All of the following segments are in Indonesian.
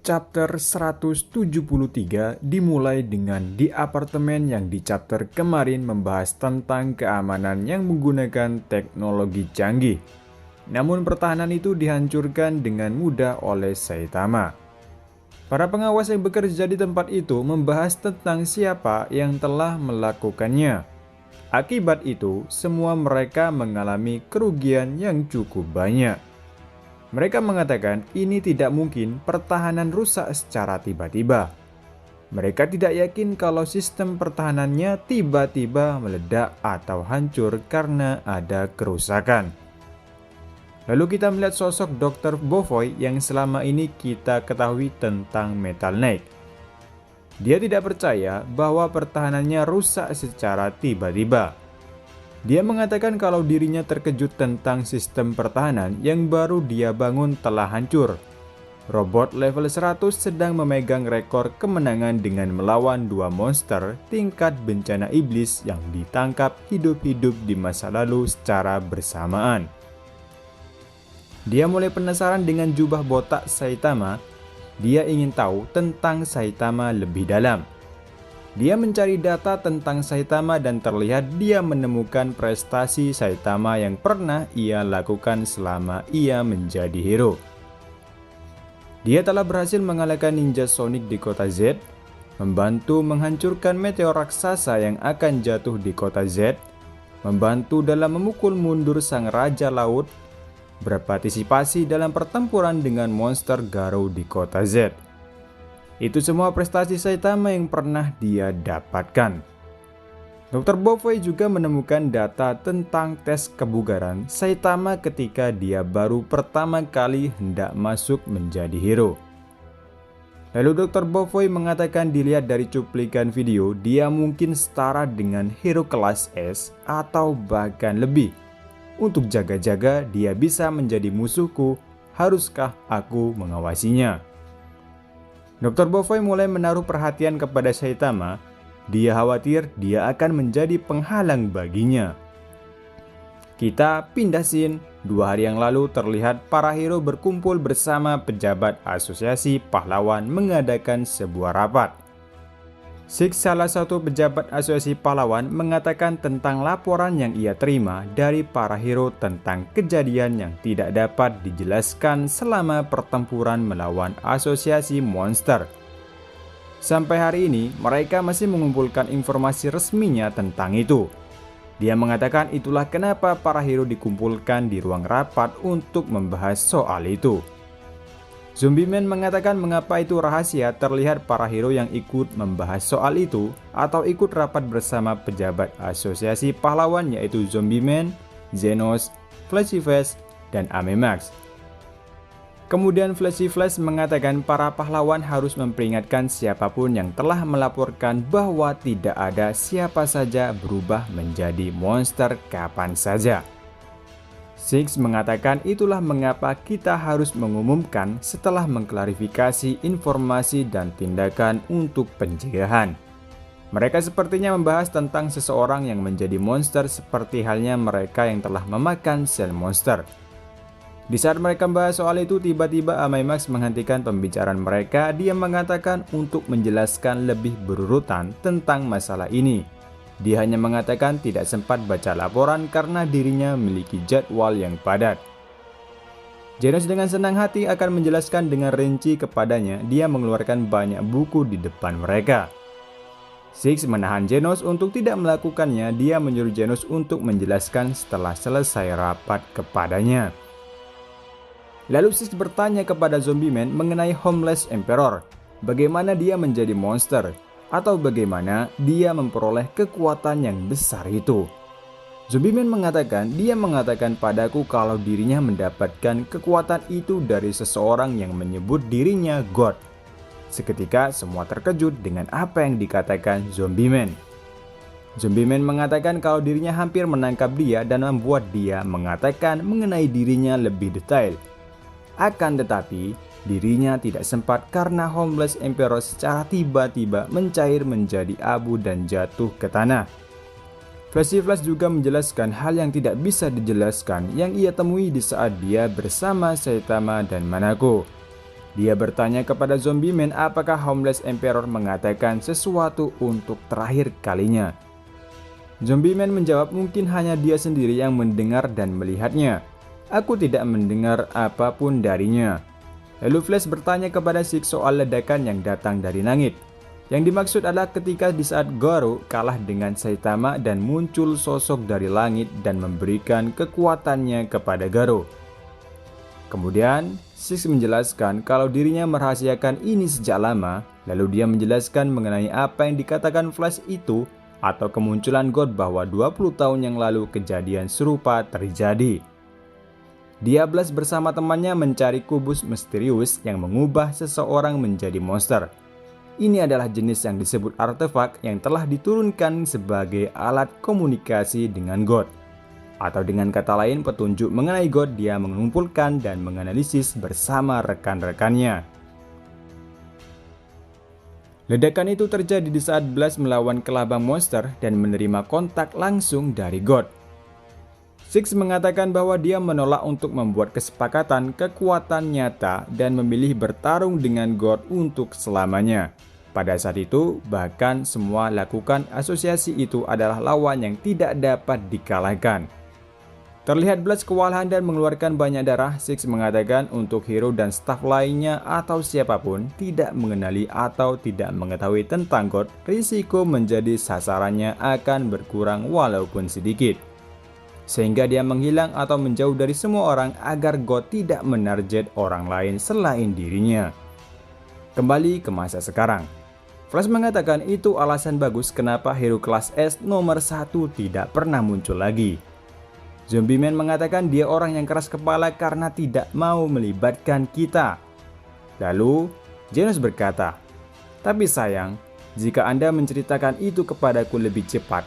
Chapter 173 dimulai dengan di apartemen yang di chapter kemarin membahas tentang keamanan yang menggunakan teknologi canggih. Namun pertahanan itu dihancurkan dengan mudah oleh Saitama. Para pengawas yang bekerja di tempat itu membahas tentang siapa yang telah melakukannya. Akibat itu, semua mereka mengalami kerugian yang cukup banyak. Mereka mengatakan ini tidak mungkin pertahanan rusak secara tiba-tiba. Mereka tidak yakin kalau sistem pertahanannya tiba-tiba meledak atau hancur karena ada kerusakan. Lalu kita melihat sosok Dr. Bofoy yang selama ini kita ketahui tentang Metal Knight. Dia tidak percaya bahwa pertahanannya rusak secara tiba-tiba. Dia mengatakan kalau dirinya terkejut tentang sistem pertahanan yang baru dia bangun telah hancur. Robot level 100 sedang memegang rekor kemenangan dengan melawan dua monster tingkat bencana iblis yang ditangkap hidup-hidup di masa lalu secara bersamaan. Dia mulai penasaran dengan jubah botak Saitama. Dia ingin tahu tentang Saitama lebih dalam. Dia mencari data tentang Saitama dan terlihat dia menemukan prestasi Saitama yang pernah ia lakukan selama ia menjadi hero. Dia telah berhasil mengalahkan ninja Sonic di kota Z, membantu menghancurkan meteor raksasa yang akan jatuh di kota Z, membantu dalam memukul mundur sang Raja Laut, berpartisipasi dalam pertempuran dengan monster Garou di kota Z. Itu semua prestasi Saitama yang pernah dia dapatkan. Dr. Bofoy juga menemukan data tentang tes kebugaran Saitama ketika dia baru pertama kali hendak masuk menjadi hero. Lalu Dr. Bofoy mengatakan dilihat dari cuplikan video dia mungkin setara dengan hero kelas S atau bahkan lebih. Untuk jaga-jaga dia bisa menjadi musuhku, haruskah aku mengawasinya? Dr. Bofoy mulai menaruh perhatian kepada Saitama. Dia khawatir dia akan menjadi penghalang baginya. Kita pindah scene. 2 hari yang lalu terlihat para hero berkumpul bersama pejabat asosiasi pahlawan mengadakan sebuah rapat. Six, salah satu pejabat asosiasi pahlawan, mengatakan tentang laporan yang ia terima dari para hero tentang kejadian yang tidak dapat dijelaskan selama pertempuran melawan asosiasi monster. Sampai hari ini, mereka masih mengumpulkan informasi resminya tentang itu. Dia mengatakan itulah kenapa para hero dikumpulkan di ruang rapat untuk membahas soal itu. Zombie Man mengatakan mengapa itu rahasia. Terlihat para hero yang ikut membahas soal itu atau ikut rapat bersama pejabat asosiasi pahlawan yaitu Zombie Man, Zenos, Flashy Flash, dan Amemax. Kemudian Flashy Flash mengatakan para pahlawan harus memperingatkan siapapun yang telah melaporkan bahwa tidak ada siapa saja berubah menjadi monster kapan saja. Six mengatakan itulah mengapa kita harus mengumumkan setelah mengklarifikasi informasi dan tindakan untuk pencegahan. Mereka sepertinya membahas tentang seseorang yang menjadi monster seperti halnya mereka yang telah memakan sel monster. Di saat mereka membahas soal itu, tiba-tiba Amemax menghentikan pembicaraan mereka. Dia mengatakan untuk menjelaskan lebih berurutan tentang masalah ini. Dia hanya mengatakan tidak sempat baca laporan karena dirinya memiliki jadwal yang padat. Zenos dengan senang hati akan menjelaskan dengan rinci kepadanya. Dia mengeluarkan banyak buku di depan mereka. Six menahan Zenos untuk tidak melakukannya. Dia menyuruh Zenos untuk menjelaskan setelah selesai rapat kepadanya. Lalu Six bertanya kepada Zombie Man mengenai Homeless Emperor. Bagaimana dia menjadi monster? Atau bagaimana dia memperoleh kekuatan yang besar itu. Zombie Man mengatakan dia mengatakan padaku kalau dirinya mendapatkan kekuatan itu dari seseorang yang menyebut dirinya God. Seketika semua terkejut dengan apa yang dikatakan Zombie Man. Zombie Man mengatakan kalau dirinya hampir menangkap dia dan membuat dia mengatakan mengenai dirinya lebih detail. Akan tetapi, dirinya tidak sempat karena Homeless Emperor secara tiba-tiba mencair menjadi abu dan jatuh ke tanah. Flashy Flash juga menjelaskan hal yang tidak bisa dijelaskan yang ia temui di saat dia bersama Saitama dan Manako. Dia bertanya kepada Zombie Man apakah Homeless Emperor mengatakan sesuatu untuk terakhir kalinya. Zombie Man menjawab mungkin hanya dia sendiri yang mendengar dan melihatnya. Aku tidak mendengar apapun darinya. Lalu Flash bertanya kepada Six soal ledakan yang datang dari langit. Yang dimaksud adalah ketika di saat Garou kalah dengan Saitama dan muncul sosok dari langit dan memberikan kekuatannya kepada Garou. Kemudian Six menjelaskan kalau dirinya merahasiakan ini sejak lama, lalu dia menjelaskan mengenai apa yang dikatakan Flash itu atau kemunculan God bahwa 20 tahun yang lalu kejadian serupa terjadi. Diablos bersama temannya mencari kubus misterius yang mengubah seseorang menjadi monster. Ini adalah jenis yang disebut artefak yang telah diturunkan sebagai alat komunikasi dengan God. Atau dengan kata lain petunjuk mengenai God dia mengumpulkan dan menganalisis bersama rekan-rekannya. Ledakan itu terjadi di saat Blast melawan kelabang monster dan menerima kontak langsung dari God. Six mengatakan bahwa dia menolak untuk membuat kesepakatan kekuatan nyata dan memilih bertarung dengan God untuk selamanya. Pada saat itu, bahkan semua lakukan asosiasi itu adalah lawan yang tidak dapat dikalahkan. Terlihat Blast kewalahan dan mengeluarkan banyak darah. Six mengatakan untuk hero dan staf lainnya atau siapapun tidak mengenali atau tidak mengetahui tentang God, risiko menjadi sasarannya akan berkurang walaupun sedikit. Sehingga dia menghilang atau menjauh dari semua orang agar God tidak menarget orang lain selain dirinya. Kembali ke masa sekarang. Flash mengatakan itu alasan bagus kenapa hero kelas S nomor 1 tidak pernah muncul lagi. Zombie Man mengatakan dia orang yang keras kepala karena tidak mau melibatkan kita. Lalu, Genos berkata, "Tapi sayang, jika Anda menceritakan itu kepadaku lebih cepat."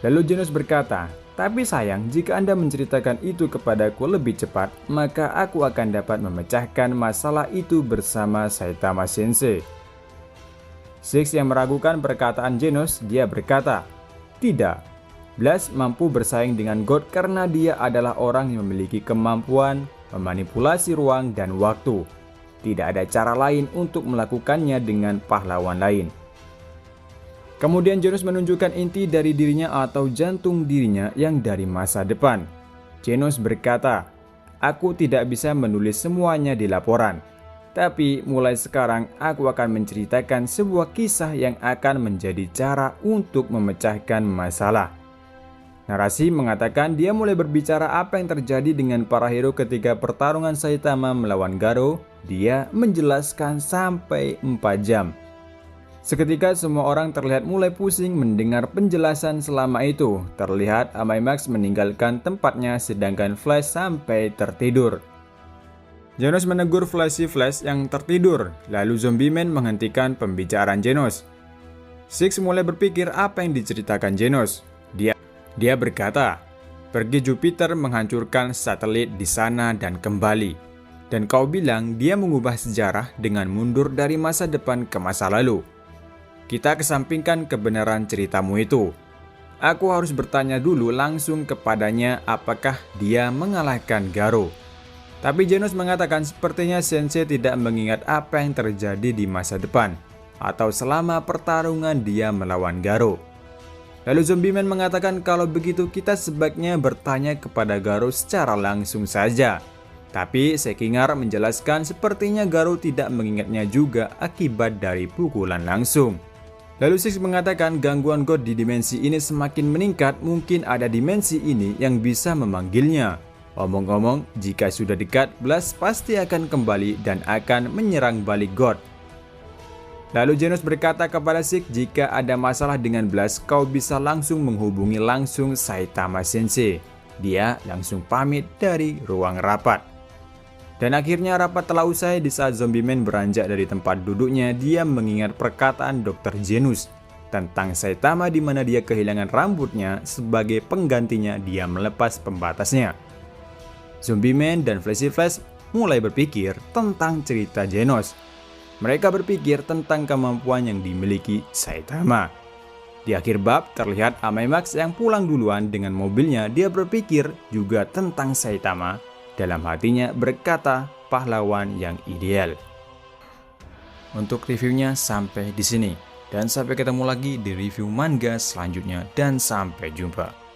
Lalu Genos berkata, "Tapi sayang, jika Anda menceritakan itu kepadaku lebih cepat, maka aku akan dapat memecahkan masalah itu bersama Saitama Sensei." Six yang meragukan perkataan Genos, dia berkata, "Tidak. Blast mampu bersaing dengan God karena dia adalah orang yang memiliki kemampuan memanipulasi ruang dan waktu. Tidak ada cara lain untuk melakukannya dengan pahlawan lain." Kemudian Genos menunjukkan inti dari dirinya atau jantung dirinya yang dari masa depan. Genos berkata, "Aku tidak bisa menulis semuanya di laporan. Tapi mulai sekarang aku akan menceritakan sebuah kisah yang akan menjadi cara untuk memecahkan masalah." Narasi mengatakan dia mulai berbicara apa yang terjadi dengan para hero ketika pertarungan Saitama melawan Garou. Dia menjelaskan sampai 4 jam. Seketika semua orang terlihat mulai pusing mendengar penjelasan selama itu. Terlihat Amaimax meninggalkan tempatnya sedangkan Flash sampai tertidur. Genos menegur Flash yang tertidur, lalu Zombie Man menghentikan pembicaraan Genos. Six mulai berpikir apa yang diceritakan Genos. Dia berkata, "Pergi Jupiter menghancurkan satelit di sana dan kembali. Dan kau bilang dia mengubah sejarah dengan mundur dari masa depan ke masa lalu. Kita kesampingkan kebenaran ceritamu itu. Aku harus bertanya dulu langsung kepadanya apakah dia mengalahkan Garou." Tapi Genos mengatakan sepertinya Sensei tidak mengingat apa yang terjadi di masa depan atau selama pertarungan dia melawan Garou. Lalu Zombie Man mengatakan kalau begitu kita sebaiknya bertanya kepada Garou secara langsung saja. Tapi Sekingar menjelaskan sepertinya Garou tidak mengingatnya juga akibat dari pukulan langsung. Lalu Six mengatakan gangguan God di dimensi ini semakin meningkat, mungkin ada dimensi ini yang bisa memanggilnya. Omong-omong, jika sudah dekat, Blast pasti akan kembali dan akan menyerang balik God. Lalu Genos berkata kepada Six, jika ada masalah dengan Blast, kau bisa langsung menghubungi langsung Saitama Sensei. Dia langsung pamit dari ruang rapat. Dan akhirnya rapat telah usai. Di saat Zombie Man beranjak dari tempat duduknya, dia mengingat perkataan Dr. Genos tentang Saitama di mana dia kehilangan rambutnya. Sebagai penggantinya, dia melepas pembatasnya. Zombie Man dan Flash mulai berpikir tentang cerita Genos. Mereka berpikir tentang kemampuan yang dimiliki Saitama. Di akhir bab terlihat Amaimax yang pulang duluan dengan mobilnya. Dia berpikir juga tentang Saitama. Dalam hatinya berkata pahlawan yang ideal. Untuk reviewnya sampai di sini. Dan sampai ketemu lagi di review manga selanjutnya, dan sampai jumpa.